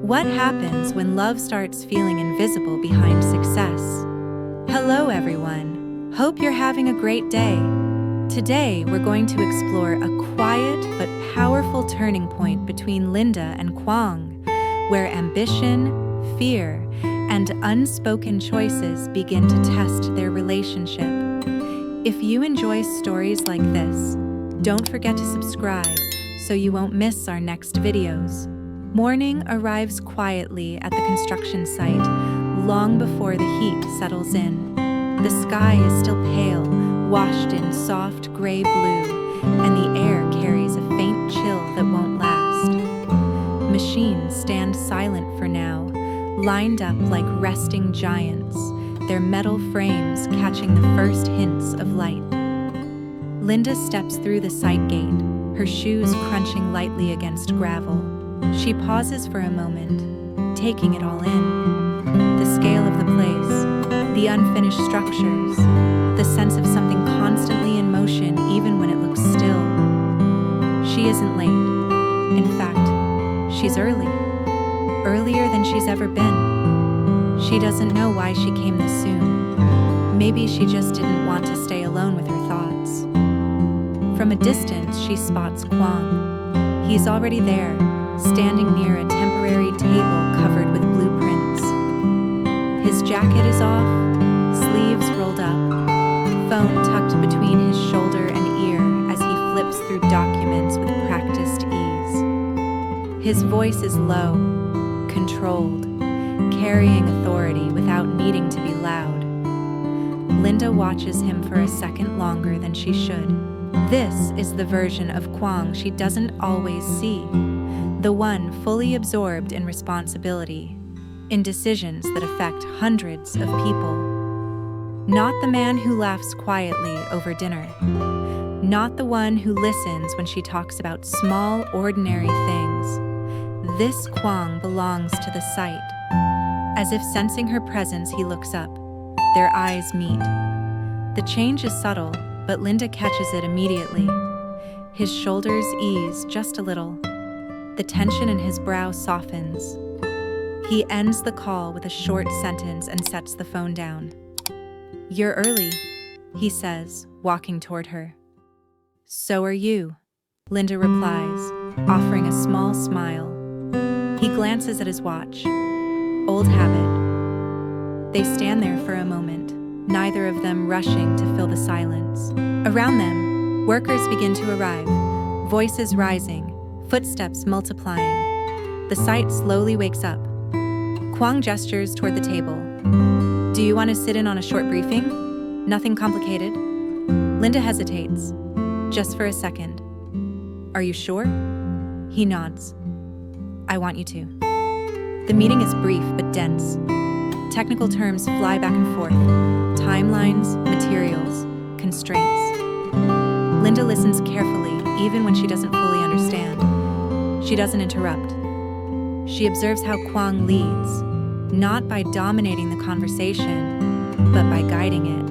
What happens when love starts feeling invisible behind success? Hello everyone, hope you're having a great day. Today we're going to explore a quiet but powerful turning point between Linda and Quang, where ambition, fear, and unspoken choices begin to test their relationship. If you enjoy stories like this, don't forget to subscribe so you won't miss our next videos. Morning arrives quietly at the construction site, long before the heat settles in. The sky is still pale, washed in soft gray blue, and the air carries a faint chill that won't last. Machines stand silent for now, lined up like resting giants, their metal frames catching the first hints of light. Linda steps through the site gate, her shoes crunching lightly against gravel. She pauses for a moment, taking it all in. The scale of the place, the unfinished structures, the sense of something constantly in motion even when it looks still. She isn't late. In fact, she's early. Earlier than she's ever been. She doesn't know why she came this soon. Maybe she just didn't want to stay alone with her thoughts. From a distance, she spots Quang. He's already there, standing near a temporary table covered with blueprints. His jacket is off, sleeves rolled up, phone tucked between his shoulder and ear as he flips through documents with practiced ease. His voice is low, controlled, carrying authority without needing to be loud. Linda watches him for a second longer than she should. This is the version of Quang she doesn't always see. The one fully absorbed in responsibility, in decisions that affect hundreds of people. Not the man who laughs quietly over dinner. Not the one who listens when she talks about small, ordinary things. This Quang belongs to the site. As if sensing her presence, he looks up. Their eyes meet. The change is subtle, but Linda catches it immediately. His shoulders ease just a little. The tension in his brow softens. He ends the call with a short sentence and sets the phone down. "You're early," he says, walking toward her. "So are you," Linda replies, offering a small smile. He glances at his watch. Old habit. They stand there for a moment, neither of them rushing to fill the silence. Around them, workers begin to arrive, voices rising, footsteps multiplying. The site slowly wakes up. Quang gestures toward the table. "Do you want to sit in on a short briefing? Nothing complicated." Linda hesitates, just for a second. "Are you sure?" He nods. "I want you to." The meeting is brief but dense. Technical terms fly back and forth. Timelines, materials, constraints. Linda listens carefully, even when she doesn't fully understand. She doesn't interrupt. She observes how Quang leads, not by dominating the conversation, but by guiding it,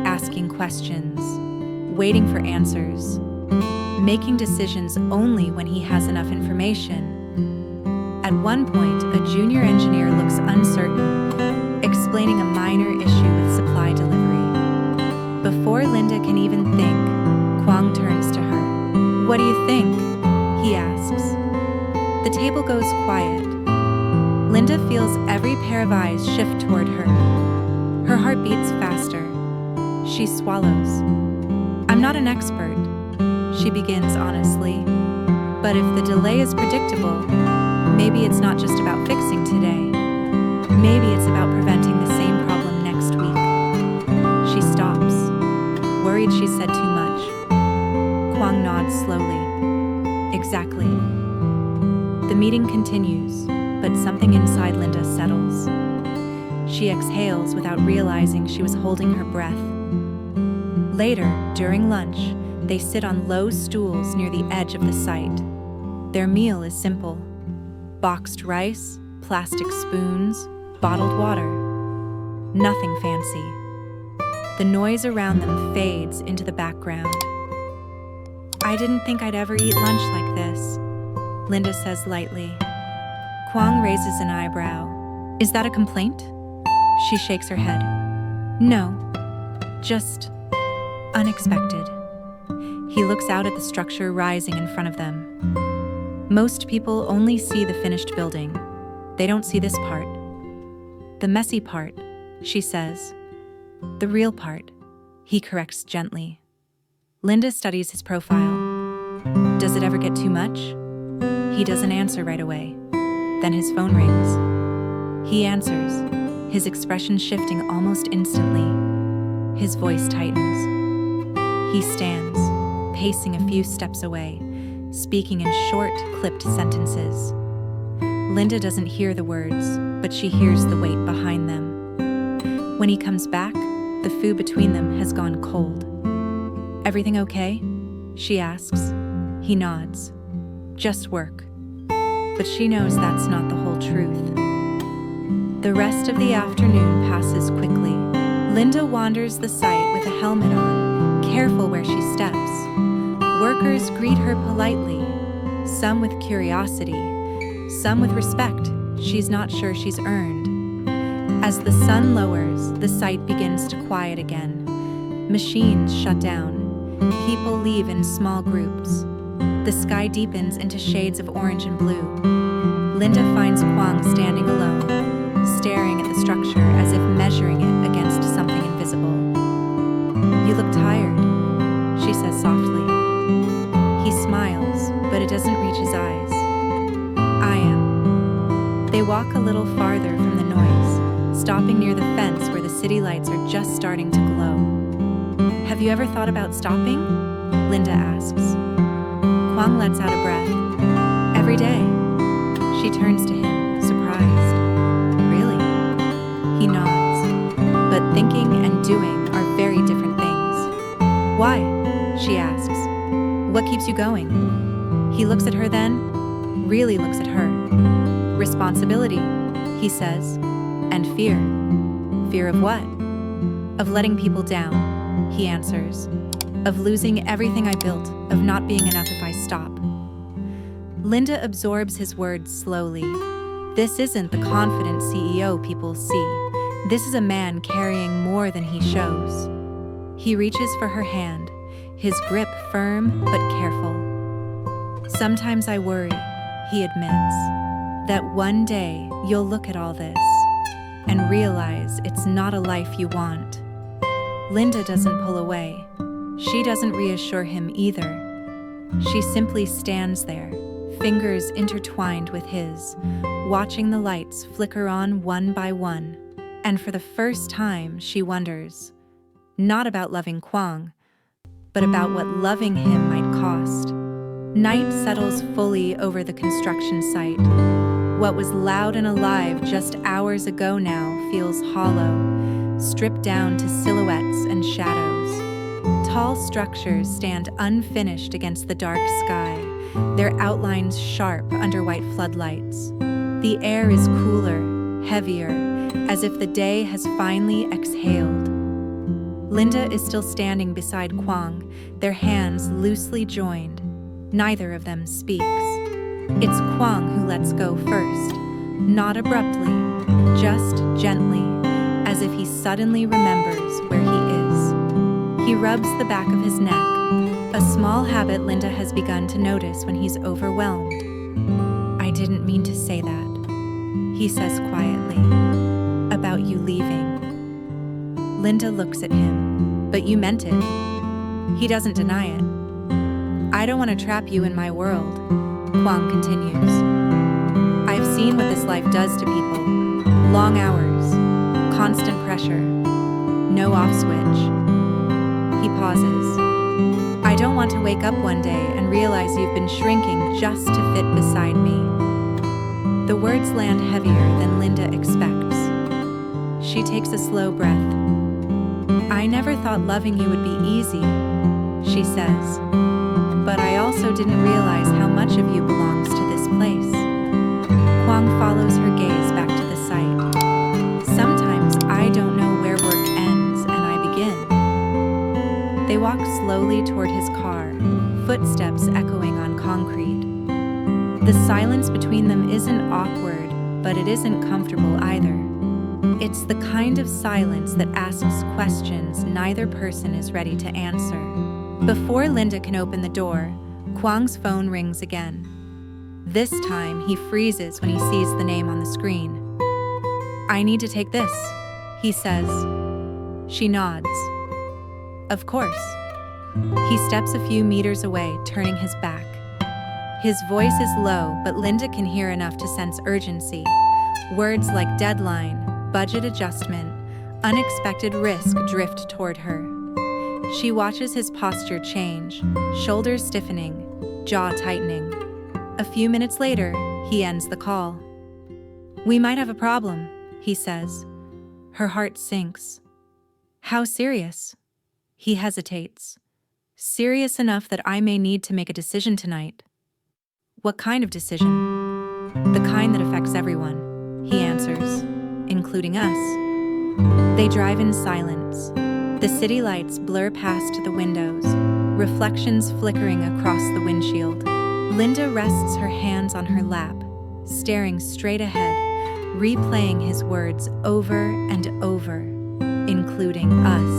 asking questions, waiting for answers, making decisions only when he has enough information. At one point, a junior engineer looks uncertain, explaining a minor issue with supply delivery. Before Linda can even think, Quang turns to her. "What do you think?" he asks. The table goes quiet. Linda feels every pair of eyes shift toward her. Her heart beats faster. She swallows. "I'm not an expert," she begins honestly. "But if the delay is predictable, maybe it's not just about fixing today. Maybe it's about preventing the same problem next week." She stops, worried she said too much. Quang nods slowly. "Exactly." The meeting continues, but something inside Linda settles. She exhales without realizing she was holding her breath. Later, during lunch, they sit on low stools near the edge of the site. Their meal is simple. Boxed rice, plastic spoons, bottled water. Nothing fancy. The noise around them fades into the background. "I didn't think I'd ever eat lunch like this," Linda says lightly. Quang raises an eyebrow. Is that a complaint? She shakes her head. No, just unexpected. He looks out at the structure rising in front of them. Most people only see the finished building. They don't see this part. The messy part, she says. The real part, he corrects gently. Linda studies his profile. Does it ever get too much? He doesn't answer right away. Then his phone rings. He answers, his expression shifting almost instantly. His voice tightens. He stands, pacing a few steps away, speaking in short, clipped sentences. Linda doesn't hear the words, but she hears the weight behind them. When he comes back, the food between them has gone cold. Everything okay? She asks. He nods. Just work. But she knows that's not the whole truth. The rest of the afternoon passes quickly. Linda wanders the site with a helmet on, careful where she steps. Workers greet her politely, some with curiosity, some with respect she's not sure she's earned. As the sun lowers, the site begins to quiet again. Machines shut down. People leave in small groups. The sky deepens into shades of orange and blue. Linda finds Quang standing alone, staring at the structure as if measuring it against something invisible. You look tired, she says softly. He smiles, but it doesn't reach his eyes. I am. They walk a little farther from the noise, stopping near the fence where the city lights are just starting to glow. Have you ever thought about stopping? Linda asks. Quang lets out a breath. Every day. She turns to him, surprised. Really? He nods. But thinking and doing are very different things. Why? She asks. What keeps you going? He looks at her then, really looks at her. Responsibility, he says. And fear. Fear of what? Of letting people down, he answers. Of losing everything I built, of not being enough if I stop. Linda absorbs his words slowly. This isn't the confident CEO people see. This is a man carrying more than he shows. He reaches for her hand, his grip firm but careful. Sometimes I worry, he admits, that one day you'll look at all this and realize it's not a life you want. Linda doesn't pull away. She doesn't reassure him either. She simply stands there, fingers intertwined with his, watching the lights flicker on one by one. And for the first time, she wonders, not about loving Quang, but about what loving him might cost. Night settles fully over the construction site. What was loud and alive just hours ago now feels hollow, stripped down to silhouettes and shadows. Tall structures stand unfinished against the dark sky, their outlines sharp under white floodlights. The air is cooler, heavier, as if the day has finally exhaled. Linda is still standing beside Quang, their hands loosely joined. Neither of them speaks. It's Quang who lets go first, not abruptly, just gently, as if he suddenly remembers where he is. He rubs the back of his neck, a small habit Linda has begun to notice when he's overwhelmed. I didn't mean to say that, he says quietly, about you leaving. Linda looks at him, but you meant it. He doesn't deny it. I don't want to trap you in my world, Quang continues. I've seen what this life does to people. Long hours, constant pressure, no off switch. He pauses. I don't want to wake up one day and realize you've been shrinking just to fit beside me. The words land heavier than Linda expects. She takes a slow breath. I never thought loving you would be easy, she says. But I also didn't realize how much of you belongs to this place. Quang follows her gaze back to the site. Sometimes I don't know where work ends and I begin. They walk slowly toward his car, footsteps echoing on concrete. The silence between them isn't awkward, but it isn't comfortable either. It's the kind of silence that asks questions neither person is ready to answer. Before Linda can open the door, Quang's phone rings again. This time, he freezes when he sees the name on the screen. "I need to take this," he says. She nods. "Of course." He steps a few meters away, turning his back. His voice is low, but Linda can hear enough to sense urgency. Words like deadline, budget adjustment, unexpected risk drift toward her. She watches his posture change, shoulders stiffening, jaw tightening. A few minutes later, he ends the call. "We might have a problem," he says. Her heart sinks. "How serious?" He hesitates. "Serious enough that I may need to make a decision tonight." "What kind of decision?" "The kind that affects everyone," he answers, "including us." They drive in silence. The city lights blur past the windows, reflections flickering across the windshield. Linda rests her hands on her lap, staring straight ahead, replaying his words over and over, including us.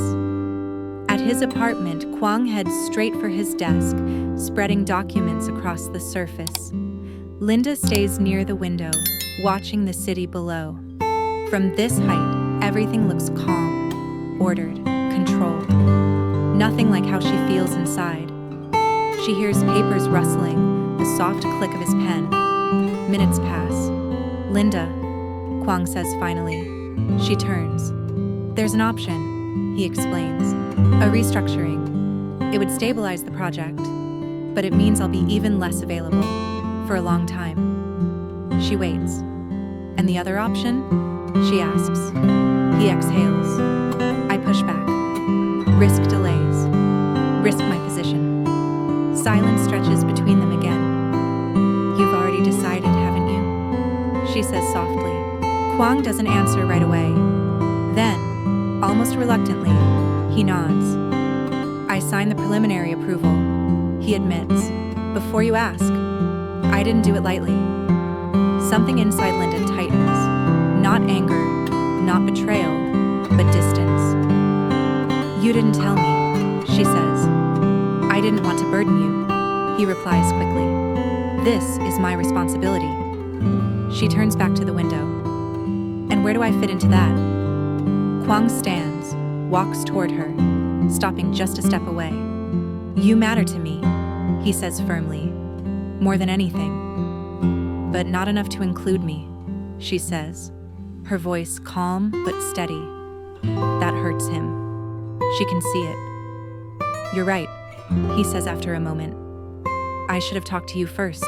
At his apartment, Quang heads straight for his desk, spreading documents across the surface. Linda stays near the window, watching the city below. From this height, everything looks calm, ordered, controlled. Nothing like how she feels inside. She hears papers rustling, the soft click of his pen. Minutes pass. "Linda," Quang says finally. She turns. "There's an option," he explains. "A restructuring. It would stabilize the project, but it means I'll be even less available for a long time." She waits. "And the other option?" she asks. He exhales. I push back. Risk delays. Risk my position. Silence stretches between them again. "You've already decided, haven't you?" she says softly. Quang doesn't answer right away. Then, almost reluctantly, he nods. "I signed the preliminary approval," he admits. "Before you ask, I didn't do it lightly." Something inside Linda tightens. Not anger, not betrayal, but distance. "You didn't tell me," she says. "I didn't want to burden you," he replies quickly. "This is my responsibility." She turns back to the window. "And where do I fit into that?" Quang stands, walks toward her, stopping just a step away. "You matter to me," he says firmly. "More than anything." "But not enough to include me," she says, her voice calm but steady. That hurts him. She can see it. "You're right," he says after a moment. "I should have talked to you first."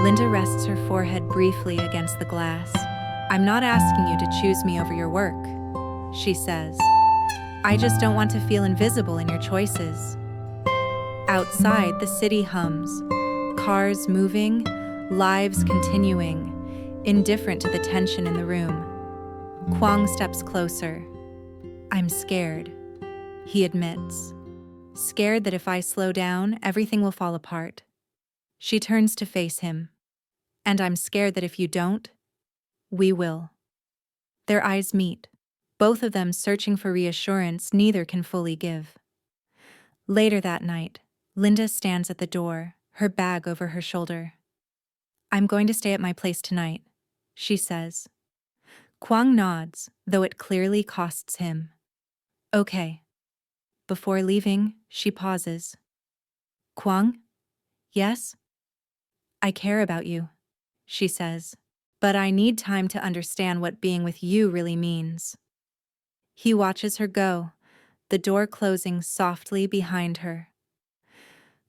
Linda rests her forehead briefly against the glass. "I'm not asking you to choose me over your work," she says. "I just don't want to feel invisible in your choices." Outside, the city hums. Cars moving, lives continuing, indifferent to the tension in the room. Quang steps closer. "I'm scared," he admits. "Scared that if I slow down, everything will fall apart." She turns to face him. "And I'm scared that if you don't, we will." Their eyes meet, both of them searching for reassurance neither can fully give. Later that night, Linda stands at the door, her bag over her shoulder. "I'm going to stay at my place tonight," she says. Quang nods, though it clearly costs him. "Okay." Before leaving, she pauses. "Quang? Yes?" "I care about you," she says. "But I need time to understand what being with you really means." He watches her go, the door closing softly behind her.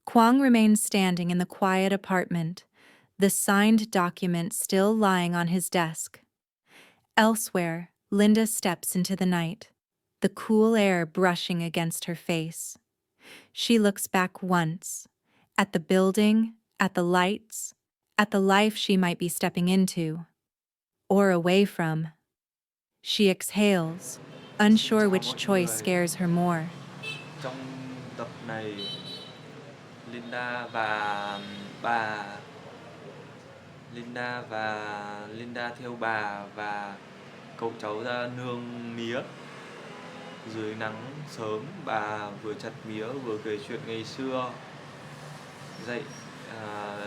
Quang remains standing in the quiet apartment, the signed document still lying on his desk. Elsewhere, Linda steps into the night, the cool air brushing against her face. She looks back once, at the building, at the lights, at the life she might be stepping into, or away from. She exhales, unsure Chào which mọi choice người. scares her more. Trong tập này Linda và bà Linda theo bà và cậu cháu ra nương mía. Dưới nắng sớm, bà vừa chặt mía vừa kể chuyện ngày xưa. Dậy à,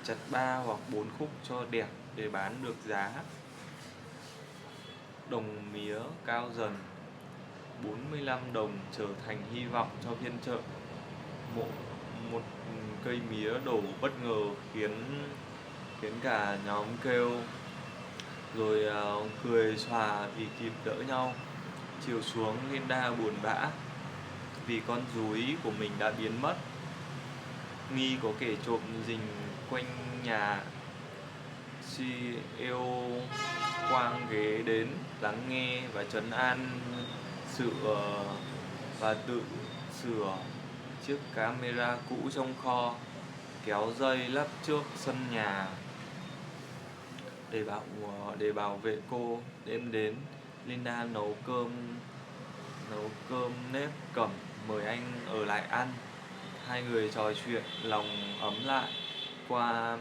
chặt 3 hoặc 4 khúc cho đẹp để bán được giá. Đồng mía cao dần, 45 đồng trở thành hy vọng cho phiên chợ. Một, một cây mía đổ bất ngờ khiến khiến cả nhóm kêu, rồi cười xòa vì kịp đỡ nhau. Chiều xuống, Linda buồn bã vì con rúi của mình đã biến mất. Nghi có kẻ trộm rình quanh nhà. CEO Quang ghé đến lắng nghe và trấn an sự và tự sửa chiếc camera cũ trong kho, kéo dây lắp trước sân nhà để bảo vệ cô. Đêm đến, Linda nấu cơm nếp cẩm mời anh ở lại ăn. Hai người trò chuyện lòng ấm lại. Qua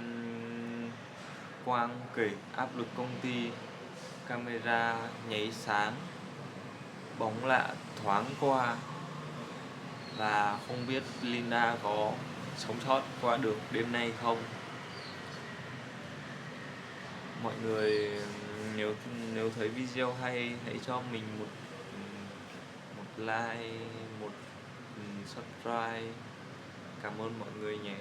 Quang kể áp lực công ty, camera nháy sáng, bóng lạ thoáng qua, và không biết Linda có sống sót qua được đêm nay không. Mọi người nếu nếu thấy video hay, hãy cho mình một like, một subscribe. Cảm ơn mọi người nhé.